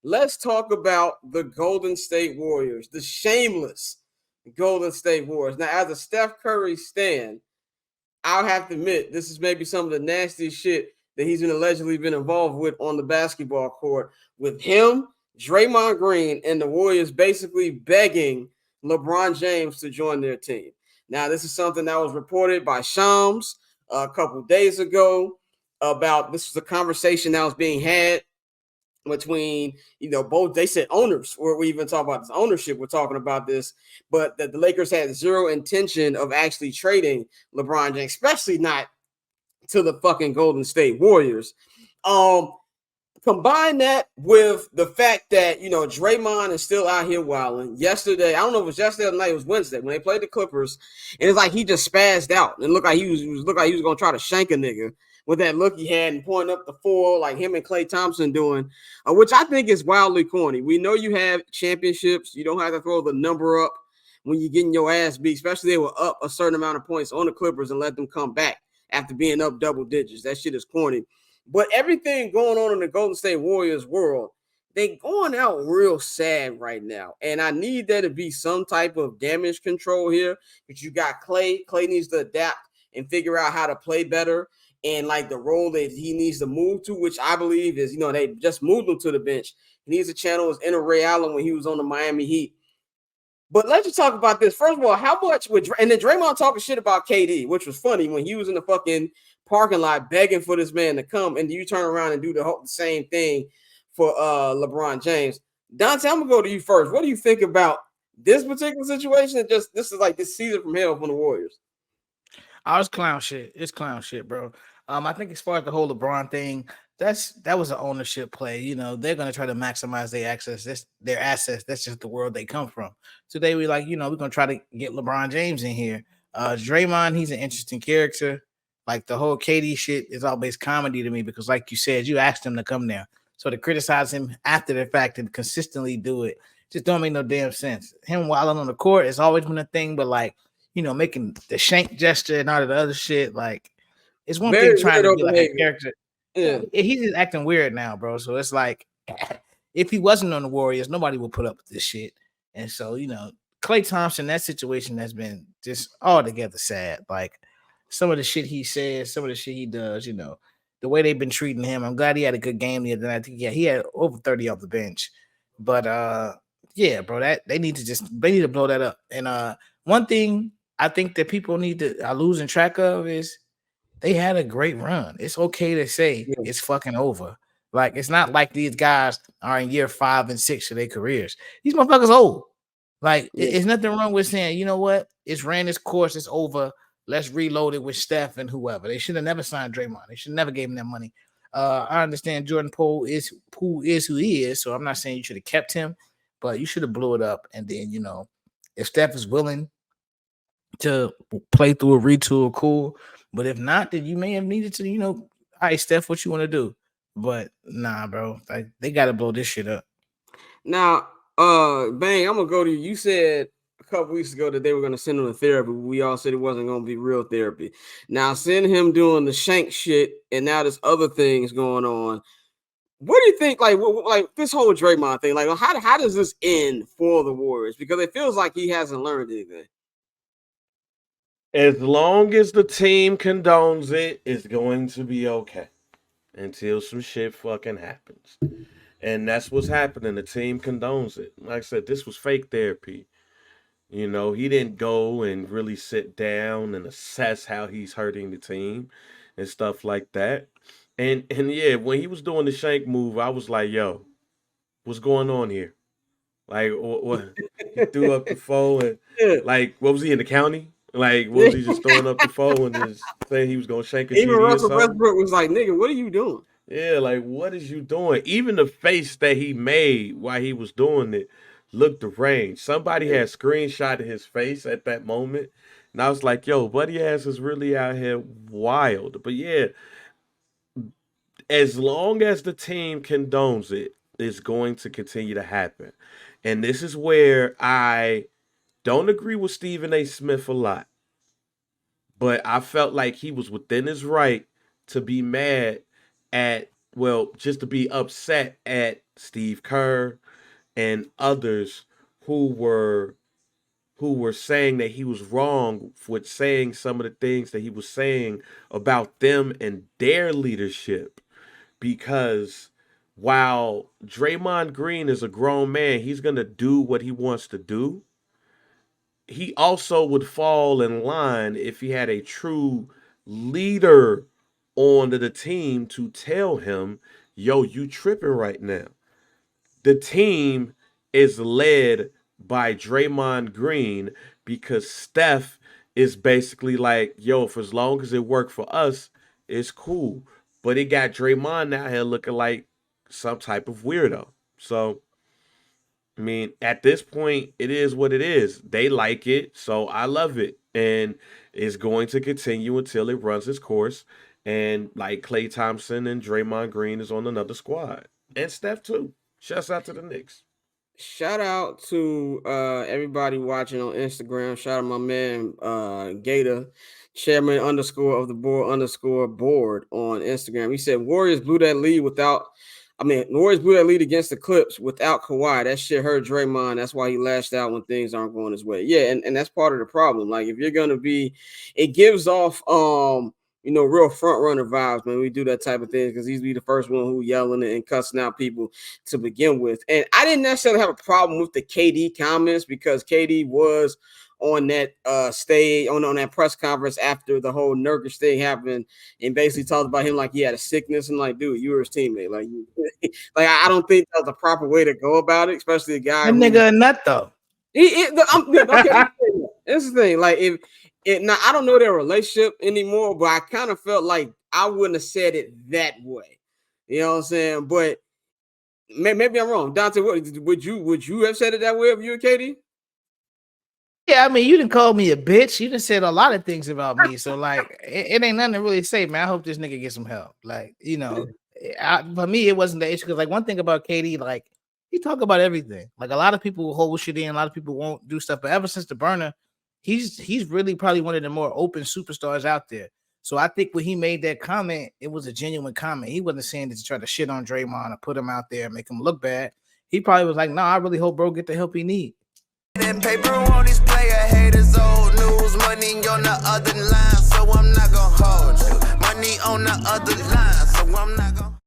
let's talk about the Golden State Warriors, the shameless Golden State Warriors. Now, as a Steph Curry stan, I'll have to admit this is maybe some of the nastiest shit that he's been allegedly been involved with on the basketball court. With him, Draymond Green, and the Warriors basically begging LeBron James to join their team. Now, this is something that was reported by Shams a couple days ago about this was a conversation that was being had between both. They said owners, or we even talk about this ownership, we're talking about this, but that the Lakers had zero intention of actually trading LeBron James, especially not to the fucking Golden State Warriors. Combine that with the fact that Draymond is still out here wilding. Yesterday, I don't know if it was yesterday or night, it was Wednesday when they played the Clippers, and it's like he just spazzed out and looked like he was gonna try to shank a nigga with that look he had and pointing up the four like him and Klay Thompson doing, which I think is wildly corny. We know you have championships. You don't have to throw the number up when you're getting your ass beat, especially they were up a certain amount of points on the Clippers and let them come back after being up double digits. That shit is corny. But everything going on in the Golden State Warriors world, they going out real sad right now. And I need there to be some type of damage control here. But you got Klay. Klay needs to adapt and figure out how to play better and like the role that he needs to move to, which I believe is, they just moved him to the bench. He needs to channel his inner Ray Allen when he was on the Miami Heat. But let's just talk about this. First of all, how much would and then Draymond talking shit about KD, which was funny when he was in the fucking parking lot begging for this man to come, and you turn around and do the same thing for LeBron James. Dante, I'm gonna go to you first. What do you think about this particular situation? Just this is like this season from hell from the Warriors. Oh, it's clown shit. It's clown shit, bro. I think as far as the whole LeBron thing, that was an ownership play. They're gonna try to maximize their assets. That's just the world they come from. Today we like, we're gonna try to get LeBron James in here. Draymond, he's an interesting character. Like the whole KD shit is always comedy to me because, like you said, you asked him to come there. So to criticize him after the fact and consistently do it just don't make no damn sense. Him wilding on the court has always been a thing, but like, making the shank gesture and all of the other shit, like it's one thing Very trying to weirdo be like a behavior. character. Yeah. He's just acting weird now, bro. So it's like if he wasn't on the Warriors, nobody would put up with this shit. And so, Klay Thompson, that situation has been just altogether sad. Like some of the shit he says, some of the shit he does, the way they've been treating him. I'm glad he had a good game the other night. Yeah, he had over 30 off the bench. But yeah, bro, they need to blow that up. And one thing I think that people are losing track of is they had a great run. It's okay to say it's fucking over. Like it's not like these guys are in year 5 and 6 of their careers. These motherfuckers old. Like it's nothing wrong with saying, you know what? It's ran its course. It's over. Let's reload it with Steph and whoever. They should have never signed Draymond. They should never gave him that money. I understand Jordan Poole is who he is, so I'm not saying you should have kept him, but you should have blew it up. And then if Steph is willing to play through a retool, cool. But if not, then you may have needed to, all right, Steph, what you want to do? But nah, bro, they got to blow this shit up. Now, Bang, I'm gonna go to you. You said a couple weeks ago that they were gonna send him to therapy. We all said it wasn't gonna be real therapy. Now, send him doing the shank shit, and now there's other things going on. What do you think? Like this whole Draymond thing. Like, how does this end for the Warriors? Because it feels like he hasn't learned anything. As long as the team condones it, it's going to be okay until some shit fucking happens. And that's what's happening. The team condones it. Like I said, this was fake therapy. He didn't go and really sit down and assess how he's hurting the team and stuff like that. And yeah, when he was doing the shank move, I was like, yo, what's going on here? Like, what? He threw up the phone and, like, what was he in the county? Like, what was he just throwing up the phone and just saying he was going to shank a Even GD or Russell something? Westbrook was like, nigga, what are you doing? Yeah, like, what is you doing? Even the face that he made while he was doing it looked deranged. Somebody had screenshotted his face at that moment. And I was like, yo, buddy ass is really out here wild. But yeah, as long as the team condones it, it's going to continue to happen. And this is where I don't agree with Stephen A. Smith a lot. But I felt like he was within his right to be mad at, well, just to be upset at Steve Kerr, and others who were saying that he was wrong with saying some of the things that he was saying about them and their leadership. Because while Draymond Green is a grown man, he's going to do what he wants to do. He also would fall in line if he had a true leader on the team to tell him, yo, you tripping right now. The team is led by Draymond Green because Steph is basically like, yo, for as long as it worked for us, it's cool. But it got Draymond out here looking like some type of weirdo. So, I mean, at this point, it is what it is. They like it, so I love it. And it's going to continue until it runs its course. And like Klay Thompson and Draymond Green is on another squad. And Steph too. Shouts out to the Knicks. Shout out to everybody watching on Instagram. Shout out my man Gator, chairman _ of the board on Instagram. He said Warriors blew that lead Warriors blew that lead against the Clips without Kawhi. That shit hurt Draymond. That's why he lashed out when things aren't going his way. Yeah, and that's part of the problem. Like if you're gonna be, it gives off real front runner vibes, man. We do that type of thing because he's be the first one who yelling and cussing out people to begin with. And I didn't necessarily have a problem with the KD comments because KD was on that stage on that press conference after the whole Nurkic thing happened and basically talked about him like he had a sickness and like, dude, you were his teammate. Like, I don't think that's the proper way to go about it, especially a guy. That nigga a nut though. Okay, this is the thing. Like now I don't know their relationship anymore, but I kind of felt like I wouldn't have said it that way. You know what I'm saying? But maybe I'm wrong. Dante, would you have said it that way if you were KD? Yeah, I mean, you didn't call me a bitch. You done said a lot of things about me. So, like, it ain't nothing to really say, man. I hope this nigga gets some help. Like, for me, it wasn't the issue. Because, like, one thing about KD, like, he talk about everything. Like, a lot of people will hold shit in. A lot of people won't do stuff. But ever since the burner, he's really probably one of the more open superstars out there. So, I think when he made that comment, it was a genuine comment. He wasn't saying that to try to shit on Draymond or put him out there and make him look bad. He probably was like, I really hope bro get the help he need. That paper on these player haters, old news, money on the other line, so I'm not gonna hold you. Money on the other line, so I'm not gonna